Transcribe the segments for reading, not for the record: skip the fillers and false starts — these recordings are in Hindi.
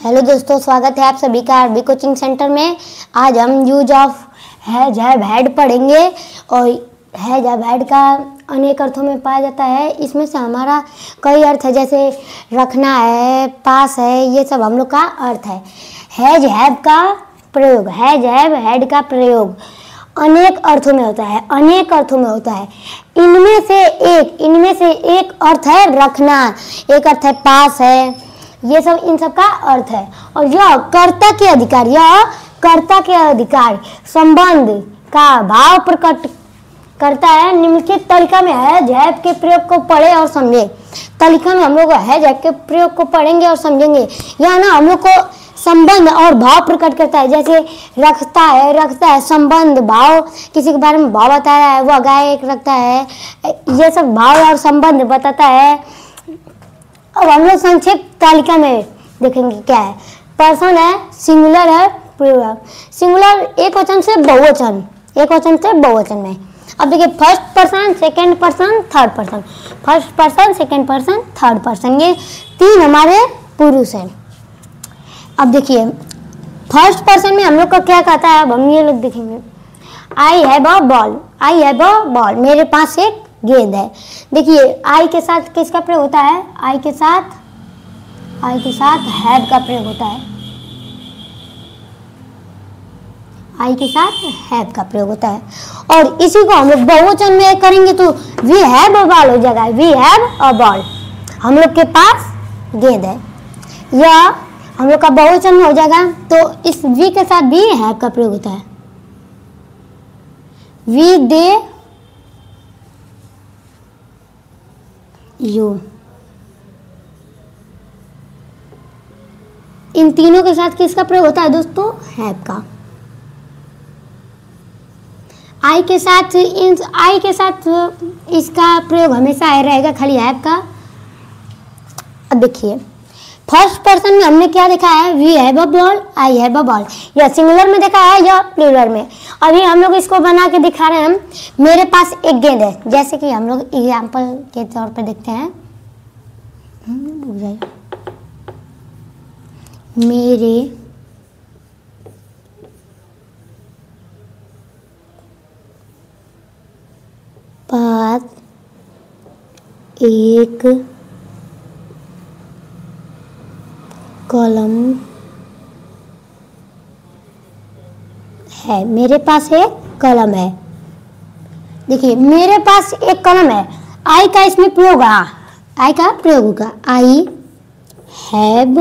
हेलो दोस्तों, स्वागत है आप सभी का आरबी कोचिंग सेंटर में। आज हम use of has have had पढ़ेंगे और हैज हैव हैड का अनेक अर्थों में पाया जाता है। इसमें से हमारा कई अर्थ है, जैसे रखना है, पास है, ये सब हम लोग का अर्थ है। हैज हैव का प्रयोग, हैज हैव हैड का प्रयोग अनेक अर्थों में होता है, अनेक अर्थों में होता है। इनमें से एक अर्थ है रखना, एक अर्थ है पास है, ये सब इन सब का अर्थ है। और यह कर्ता के अधिकार संबंध का भाव प्रकट करता है। निम्नलिखित तालिका में हैज हैव के प्रयोग को पढ़े और समझे। तालिका में हम लोग हैज हैव के प्रयोग को पढ़ेंगे और समझेंगे। यह ना हम लोग को संबंध और भाव प्रकट करता है। जैसे रखता है संबंध भाव, किसी के बारे में भाव बताया है, वह गाय एक रखता है, ये सब भाव और संबंध बताता है। अब हम लोग संक्षिप्त तालिका में देखेंगे क्या है। पर्सन है, सिंगुलर है, प्लूरल। सिंगुलर एक वचन से बहुवचन, एक वचन से बहुवचन में। अब देखिए, first person, second person, third person. First person, second person, third person, ये तीन हमारे पुरुष हैं। अब देखिए, फर्स्ट पर्सन में हम लोग का क्या कहता है, अब हम ये लोग देखेंगे। आई have a ball, I have a ball, मेरे पास एक गेंद है। देखिए, आई के साथ किसका प्रयोग होता है? आई के साथ हैव का प्रयोग होता है। आई के साथ हैव का प्रयोग होता है। और इसी को हम लोग बहुवचन में करेंगे तो वी हैव अ बॉल हो जाएगा। वी हैव अ बॉल, हम लोग के पास गेंद है। या हम लोग का बहुवचन में हो जाएगा तो इस वी के साथ भी हैव का प्रयोग होता है। वी, दे, यू, इन तीनों के साथ किसका प्रयोग होता है दोस्तों? हैव का। आई के साथ इसका प्रयोग हमेशा रहेगा, खाली हैव का। अब देखिए, फर्स्ट पर्सन में हमने क्या देखा है? We have a ball, I have a ball. या सिंगुलर में देखा है या प्लूरल में। अभी हम लोग इसको बना के दिखा रहे हैं। मेरे पास एक गेंद है, जैसे कि हम लोग एग्जाम्पल के तौर पे देखते हैं। मेरे पास एक कलम है। मेरे पास एक कलम है। देखिए, मेरे पास एक कलम है। आई का इसमें प्रयोग होगा, आई का प्रयोग होगा। I have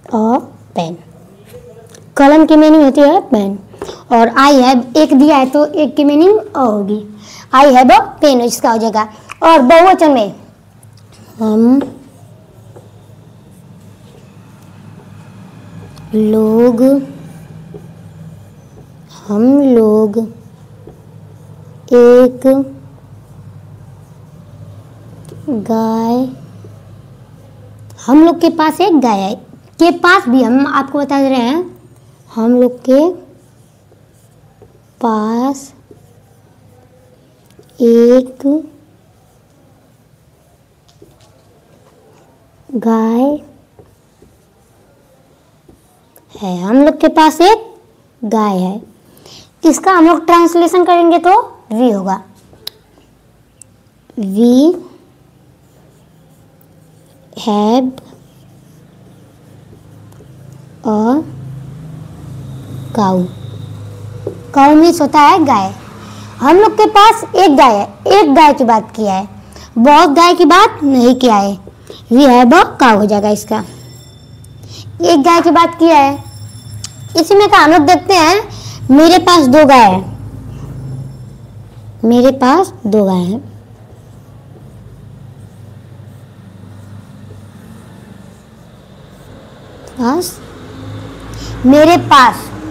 a pen. कलम की मीनिंग होती है पेन, और आई हैव एक दिया है तो एक की मीनिंग अ होगी। आई हैव अ पेन इसका हो जाएगा। और बहुवचन में हम लोग एक गाय, हम लोग के पास एक गाय है। के पास भी हम आपको बता दे रहे हैं, हम लोग के पास एक गाय है। हम लोग के पास एक गाय है। इसका हम लोग ट्रांसलेशन करेंगे तो वी होगा। We have a cow. Cow means होता है गाय। हम लोग के पास एक गाय है, एक गाय की बात किया है, बहुत गाय की बात नहीं किया है। वी हैव अ काऊ हो जाएगा इसका, एक गाय की बात किया है। इसी में का हम लोग देखते हैं, मेरे पास दो गाय है। मेरे पास दो गाय है।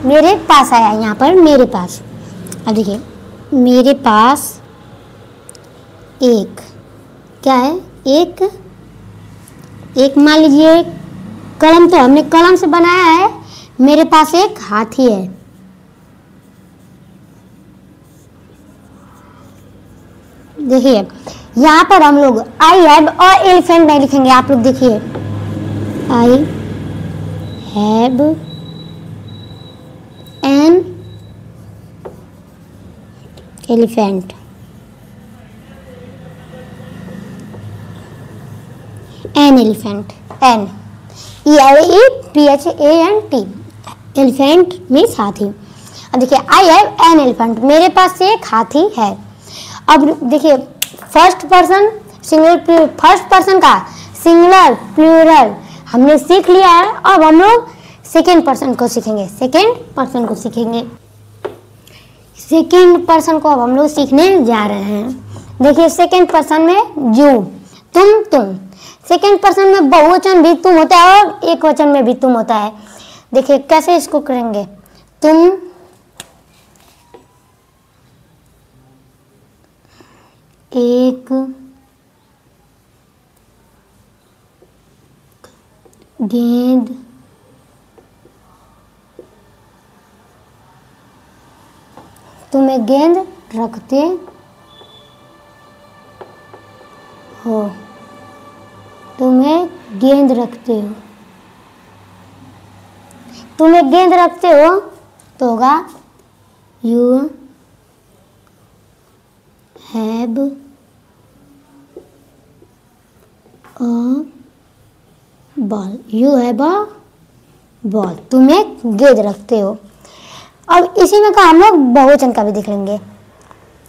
मेरे पास आया यहाँ पर, मेरे पास। अब देखिए, मेरे पास एक क्या है? एक मान लीजिए कलम, तो हमने कलम से बनाया है। मेरे पास एक हाथी है। देखिए, यहाँ पर हम लोग आई हैव और एलिफेंट नहीं लिखेंगे। आप लोग देखिए, I have an elephant, an elephant, an ELEPHANT, elephant means हाथी। अब देखिए आई हैव एन एलिफेंट, मेरे पास एक हाथी है। अब देखिए first person singular, first person का सिंगुलर प्लूरल हमने सीख लिया है। अब हम लोग सेकेंड पर्सन को सीखेंगे। सेकेंड पर्सन को अब हम लोग सीखने जा रहे हैं। देखिए सेकेंड पर्सन में यू, तुम। सेकेंड पर्सन में बहुवचन भी तुम होता है और एक वचन में भी तुम होता है। देखिए कैसे इसको करेंगे। तुम एक गेंद तुम एक गेंद रखते हो, तुम एक गेंद रखते हो, तुम एक गेंद रखते हो तो होगा you have a ball, you have a ball, तुम एक गेंद रखते हो। अब इसी में कहा हम लोग बहुवचन का भी देख लेंगे।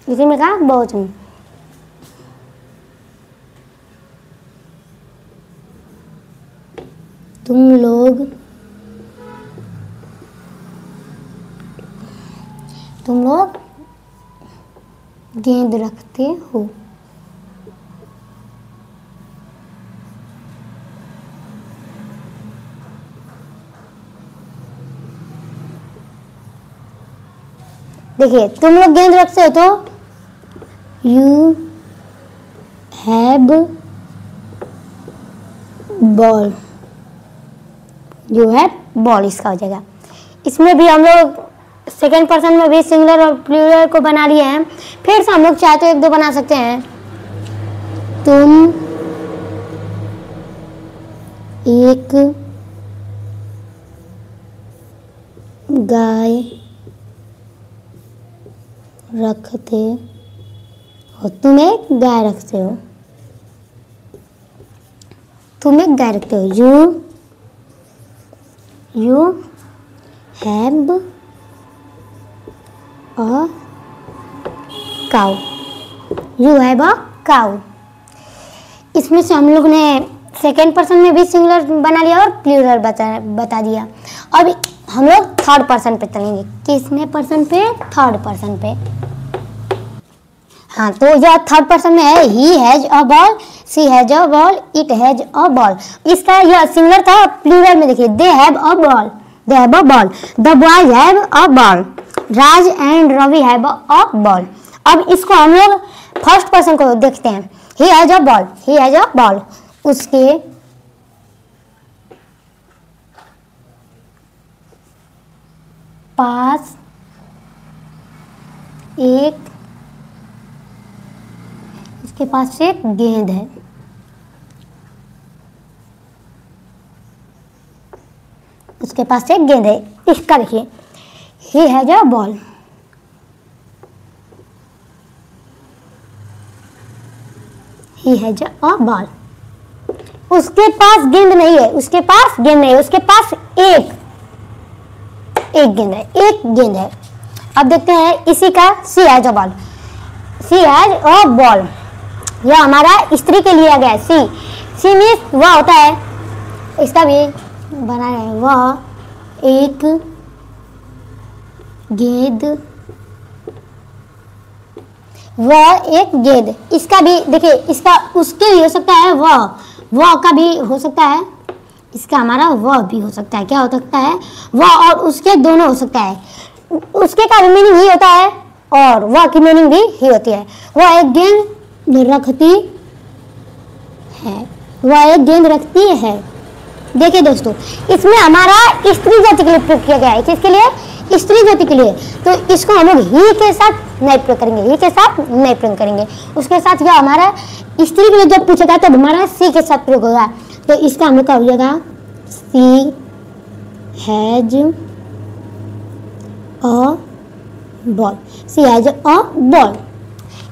इसी में कहा बहुवचन, तुम लोग गेंद रखते हो। देखिए तुम लोग गेंद रखते हो तो you have ball, you have ball इसका हो जाएगा। इसमें भी हम लोग सेकेंड पर्सन में भी सिंगुलर और प्लूरल को बना लिए हैं। फिर से हम लोग चाहे तो एक दो बना सकते हैं। तुम एक गाय रखते हो, तुम एक गाय रखते हो, तुम एक गाय रखते हो। You have a cow, you have a cow. इसमें से हम लोग ने सेकेंड पर्सन में भी सिंगुलर बना लिया और प्लूरल बता दिया। अब हम लोग थर्ड पर्सन पे चलेंगे। किसने पर्सन पे? थर्ड पर्सन पे। हाँ, तो यह थर्ड पर्सन में है he has a ball, she has a ball, it has a ball. इसका यह सिंगुलर था। प्लूरल में देखिए they have a ball, they have a ball, the boys have a ball, Raj and Ravi have a ball. अब इसको हम लोग फर्स्ट पर्सन को देखते हैं। He has a ball, he has a ball. उसके पास एक गेंद है। उसके पास एक गेंद है। इसका देखिए ही has a ball, he has a ball. उसके पास गेंद नहीं है, उसके पास गेंद नहीं है, उसके पास एक गेंद है, एक गेंद है। अब देखते हैं इसी का she has a ball, she has a ball. यह हमारा स्त्री के लिए आ गया है। सी मीन्स वह होता है। इसका भी बना है, वह एक गेंद, वह एक गेंद। इसका भी देखिए, इसका उसके भी हो सकता है, वह का भी हो सकता है। इसका हमारा वह भी हो सकता है। क्या हो सकता है? वह और उसके दोनों हो सकता है। उसके का भी मीनिंग ही होता है और वह की मीनिंग भी ही होती है। वह एक गेंद रखती है, वह एक गेंद रखती है। देखिए दोस्तों, इसमें हमारा स्त्री जाति के लिए प्रयोग किया गया है। किसके लिए? स्त्री जाति के लिए। तो इसको हम लोग ही के साथ नहीं प्रयोग करेंगे, ही के साथ नहीं प्रयोग करेंगे। उसके साथ यह हमारा स्त्री के लिए जब पूछेगा तो हमारा सी के साथ प्रयोग होगा। तो इसका हम लोग का हो जाएगा she has a ball, she has a ball.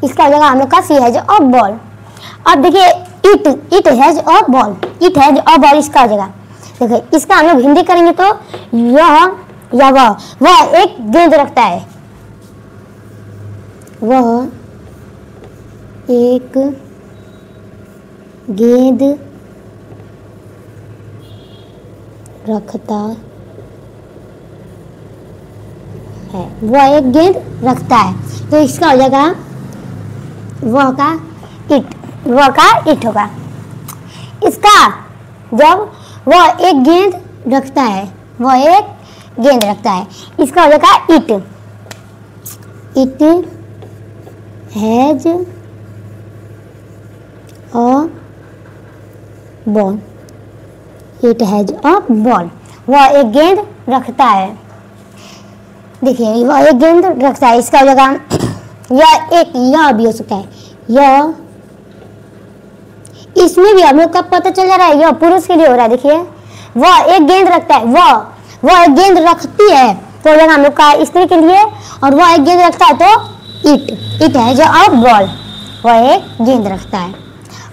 इसका हो जाएगा हम लोग का सी हैज अ बॉल। अब देखिए it has a ball, it has a ball इसका हो जाएगा। देखिए इसका हम लोग हिंदी करेंगे तो यह या वह एक गेंद रखता है, वह एक गेंद रखता है, वह एक गेंद रखता है। तो इसका हो जाएगा वह का इट होगा। इसका जब वह एक गेंद रखता है, वह एक गेंद रखता है, इसका हो जाएगा it has a ball, it has a ball. वह एक गेंद रखता है। देखिए वह एक गेंद रखता है, इसका हो जाएगा यह भी हो सकता है, यह, इसमें भी हम लोग का पता चल जा रहा है, यह पुरुष के लिए हो रहा है। देखिए वह एक गेंद रखता है, वह एक गेंद रखती है तो हो जाएगा हम लोग का स्त्री के लिए, और वह एक गेंद रखता है तो इट हैज अ बॉल, वह एक गेंद रखता है।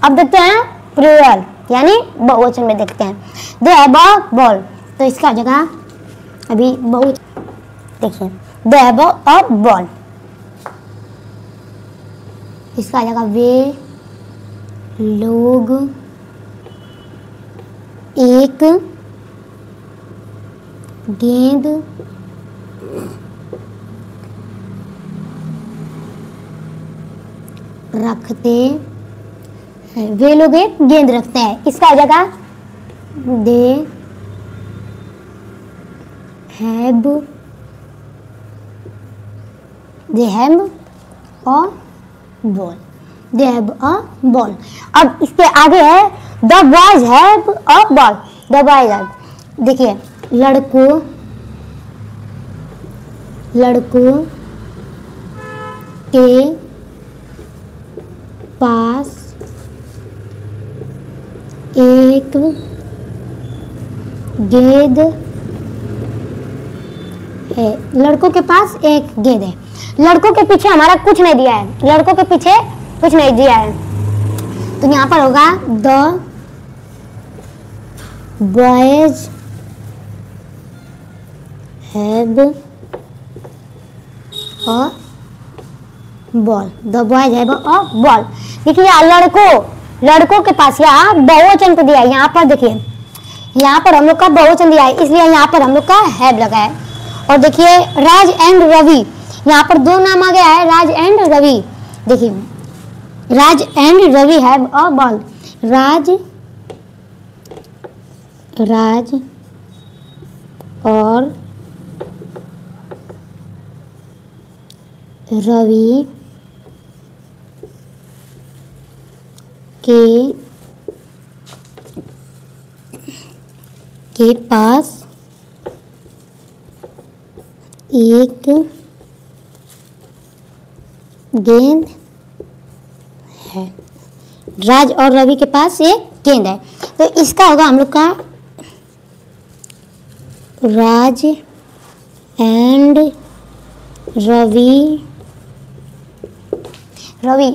अब देखते हैं प्लूरल यानी बहुवचन में देखते हैं, दे हैव अ बॉल। तो इसका जगह अभी बहुत देखिए, दे हैव अ बॉल, इसका जगह वे लोग एक गेंद रखते हैं, वे लोग एक गेंद रखते हैं। इसका जगह दे have a ball, they have a ball. अब इसके आगे है the boys have a ball, the boys have. देखिए लड़कों के पास एक गेंद है, लड़कों के पास एक गेंद है। लड़कों के पीछे हमारा कुछ नहीं दिया है, लड़कों के पीछे कुछ नहीं दिया है, तो यहाँ पर होगा the boys have a ball, the boys have a ball. देखिए लड़कों के पास यहाँ बहुवचन को दिया है, यहाँ पर देखिए यहाँ पर हम लोग का बहुवचन दिया है, इसलिए यहाँ पर हम लोग का हैव लगा है। और देखिए राज एंड रवि, यहाँ पर दो नाम आ गया है, राज एंड रवि। देखिए Raj and Ravi have a ball, Raj और रवि के पास एक गेंद है, राज और रवि के पास एक गेंद है। तो इसका होगा हम लोग का राज एंड रवि,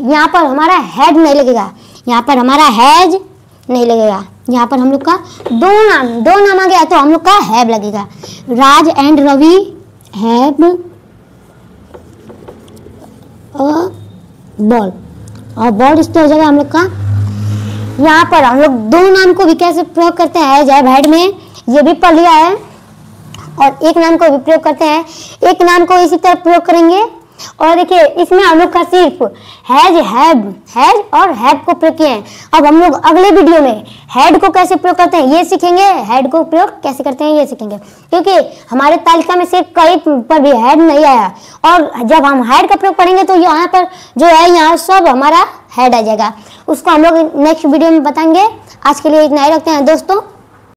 यहाँ पर हमारा हैड नहीं लगेगा, यहाँ पर हमारा हैज नहीं लगेगा, यहाँ पर हम लोग का दो नाम आ गया तो हम लोग का हैव लगेगा। Raj and Ravi have a ball, और बॉल इससे हो जाएगा हम लोग का। यहाँ पर हम लोग दो नाम को भी कैसे प्रयोग करते हैं हैज हैव हैड में, ये भी पढ़ लिया है। और एक नाम को भी प्रयोग करते हैं, एक नाम को इसी तरह प्रयोग करेंगे। और देखिए इसमें हम लोग का सिर्फ हैज और हैव को प्रयोग किए हैं। अब हम लोग अगले वीडियो में हैड को कैसे प्रयोग करते हैं ये सीखेंगे, हैड को प्रयोग कैसे करते हैं ये सीखेंगे, क्योंकि हमारे तालिका में से कहीं पर भी हैड नहीं आया। और जब हम हैड का प्रयोग पढ़ेंगे तो यहाँ पर जो है यहाँ सब हमारा हैड आ जाएगा, उसको हम लोग नेक्स्ट वीडियो में बताएंगे। आज के लिए इतना ही रखते हैं दोस्तों।